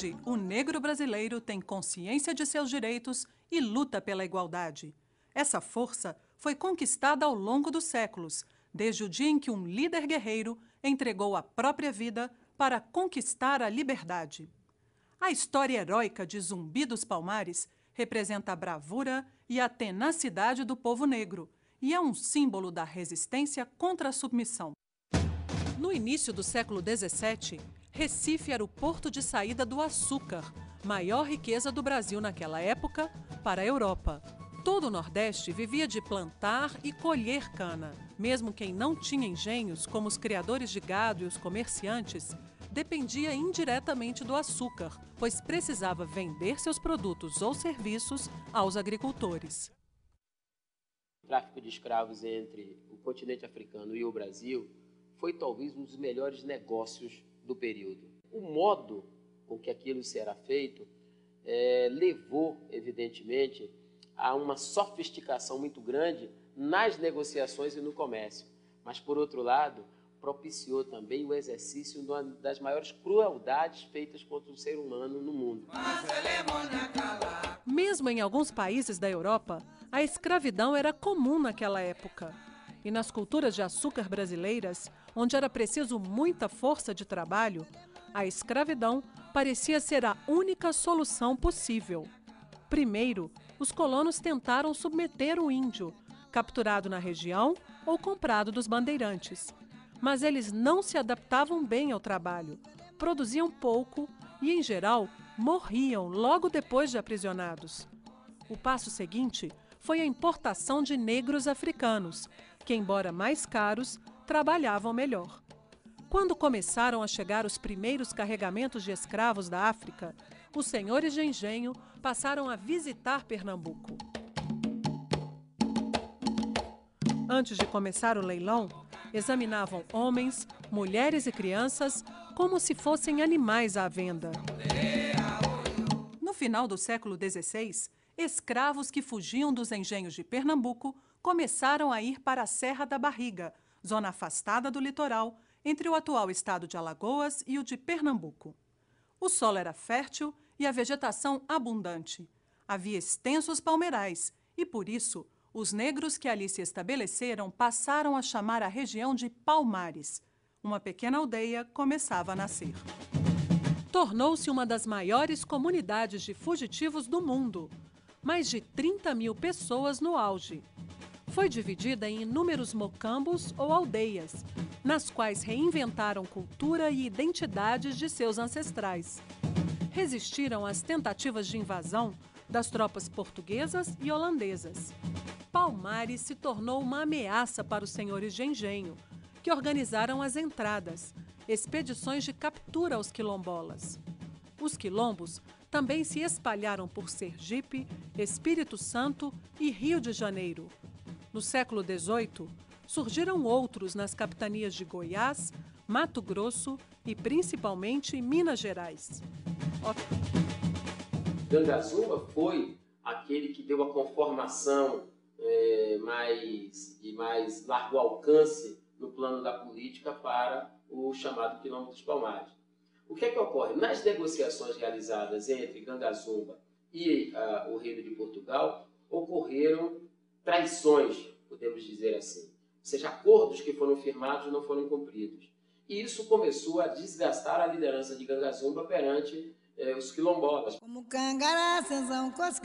Hoje, o negro brasileiro tem consciência de seus direitos e luta pela igualdade. Essa força foi conquistada ao longo dos séculos, desde o dia em que um líder guerreiro entregou a própria vida para conquistar a liberdade. A história heróica de Zumbi dos Palmares representa a bravura e a tenacidade do povo negro e é um símbolo da resistência contra a submissão. No início do século XVII, Recife era o porto de saída do açúcar, maior riqueza do Brasil naquela época, para a Europa. Todo o Nordeste vivia de plantar e colher cana. Mesmo quem não tinha engenhos, como os criadores de gado e os comerciantes, dependia indiretamente do açúcar, pois precisava vender seus produtos ou serviços aos agricultores. O tráfico de escravos entre o continente africano e o Brasil foi talvez um dos melhores negócios do período. O modo com que aquilo será feito levou, evidentemente, a uma sofisticação muito grande nas negociações e no comércio. Mas, por outro lado, propiciou também o exercício de uma das maiores crueldades feitas contra o ser humano no mundo. Mesmo em alguns países da Europa, a escravidão era comum naquela época. E nas culturas de açúcar brasileiras, onde era preciso muita força de trabalho, a escravidão parecia ser a única solução possível. Primeiro, os colonos tentaram submeter o índio, capturado na região ou comprado dos bandeirantes. Mas eles não se adaptavam bem ao trabalho, produziam pouco e, em geral, morriam logo depois de aprisionados. O passo seguinte foi a importação de negros africanos, que, embora mais caros, trabalhavam melhor. Quando começaram a chegar os primeiros carregamentos de escravos da África, os senhores de engenho passaram a visitar Pernambuco. Antes de começar o leilão, examinavam homens, mulheres e crianças como se fossem animais à venda. No final do século XVI, escravos que fugiam dos engenhos de Pernambuco começaram a ir para a Serra da Barriga, zona afastada do litoral, entre o atual estado de Alagoas e o de Pernambuco. O solo era fértil e a vegetação abundante. Havia extensos palmeirais e, por isso, os negros que ali se estabeleceram passaram a chamar a região de Palmares. Uma pequena aldeia começava a nascer. Tornou-se uma das maiores comunidades de fugitivos do mundo. Mais de 30 mil pessoas no auge. Foi dividida em inúmeros mocambos ou aldeias, nas quais reinventaram cultura e identidades de seus ancestrais. Resistiram às tentativas de invasão das tropas portuguesas e holandesas. Palmares se tornou uma ameaça para os senhores de engenho, que organizaram as entradas, expedições de captura aos quilombolas. Os quilombos também se espalharam por Sergipe, Espírito Santo e Rio de Janeiro. No século XVIII, surgiram outros nas capitanias de Goiás, Mato Grosso e, principalmente, Minas Gerais. Gangazumba foi aquele que deu a conformação mais largo alcance no plano da política para o chamado Quilombo dos Palmares. O que é que ocorre? Nas negociações realizadas entre Gangazumba e o Reino de Portugal, ocorreram traições, podemos dizer assim. Ou seja, acordos que foram firmados não foram cumpridos. E isso começou a desgastar a liderança de Gangazumba perante os quilombolas.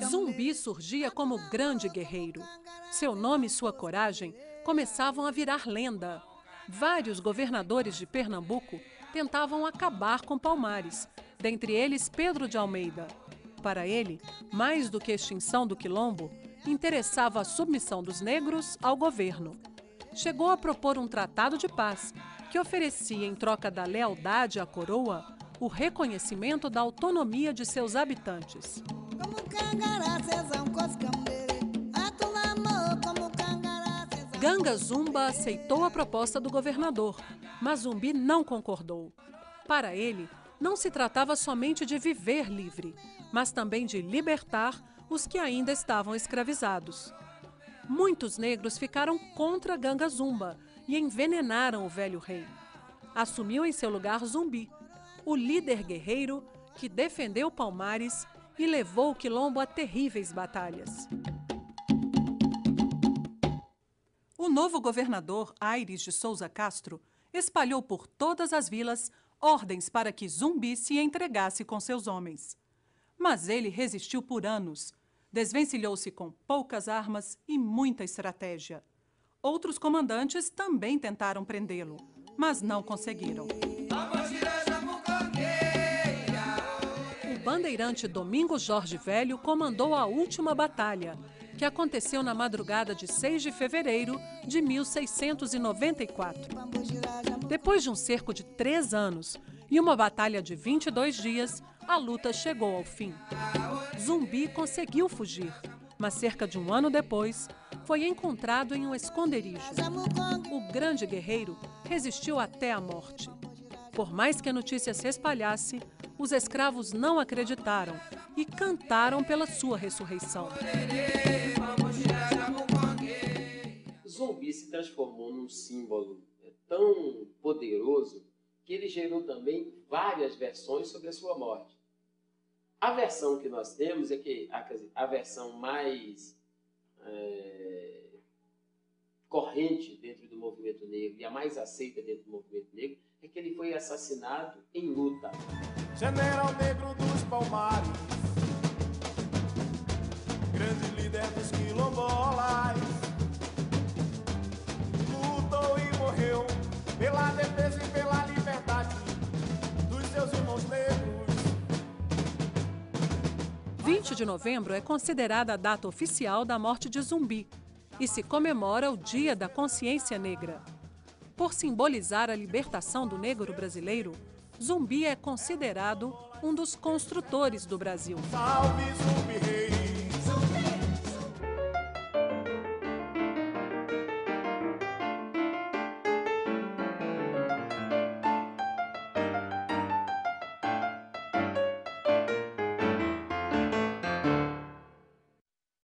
Zumbi surgia como grande guerreiro. Seu nome e sua coragem começavam a virar lenda. Vários governadores de Pernambuco tentavam acabar com Palmares, dentre eles Pedro de Almeida. Para ele, mais do que a extinção do quilombo, interessava a submissão dos negros ao governo. Chegou a propor um tratado de paz, que oferecia, em troca da lealdade à coroa, o reconhecimento da autonomia de seus habitantes. Gangazumba aceitou a proposta do governador, mas Zumbi não concordou. Para ele, não se tratava somente de viver livre, mas também de libertar os que ainda estavam escravizados. Muitos negros ficaram contra Gangazumba e envenenaram o velho rei. Assumiu em seu lugar Zumbi, o líder guerreiro que defendeu Palmares e levou o Quilombo a terríveis batalhas. O novo governador, Aires de Souza Castro, espalhou por todas as vilas ordens para que Zumbi se entregasse com seus homens. Mas ele resistiu por anos, desvencilhou-se com poucas armas e muita estratégia. Outros comandantes também tentaram prendê-lo, mas não conseguiram. O bandeirante Domingos Jorge Velho comandou a última batalha, que aconteceu na madrugada de 6 de fevereiro de 1694. Depois de um cerco de 3 anos e uma batalha de 22 dias, a luta chegou ao fim. Zumbi conseguiu fugir, mas cerca de um ano depois, foi encontrado em um esconderijo. O grande guerreiro resistiu até a morte. Por mais que a notícia se espalhasse, os escravos não acreditaram e cantaram pela sua ressurreição. Zumbi se transformou num símbolo tão poderoso que ele gerou também várias versões sobre a sua morte. A versão que nós temos é que a versão mais corrente dentro do movimento negro e a mais aceita dentro do movimento negro é que ele foi assassinado em luta. General Negro dos Palmares, grande líder dos quilombolas, lutou e morreu pela defesa e pela liberdade dos seus irmãos negros. 20 de novembro é considerada a data oficial da morte de Zumbi e se comemora o Dia da Consciência Negra. Por simbolizar a libertação do negro brasileiro, Zumbi é considerado um dos construtores do Brasil. Salve Zumbi Rei!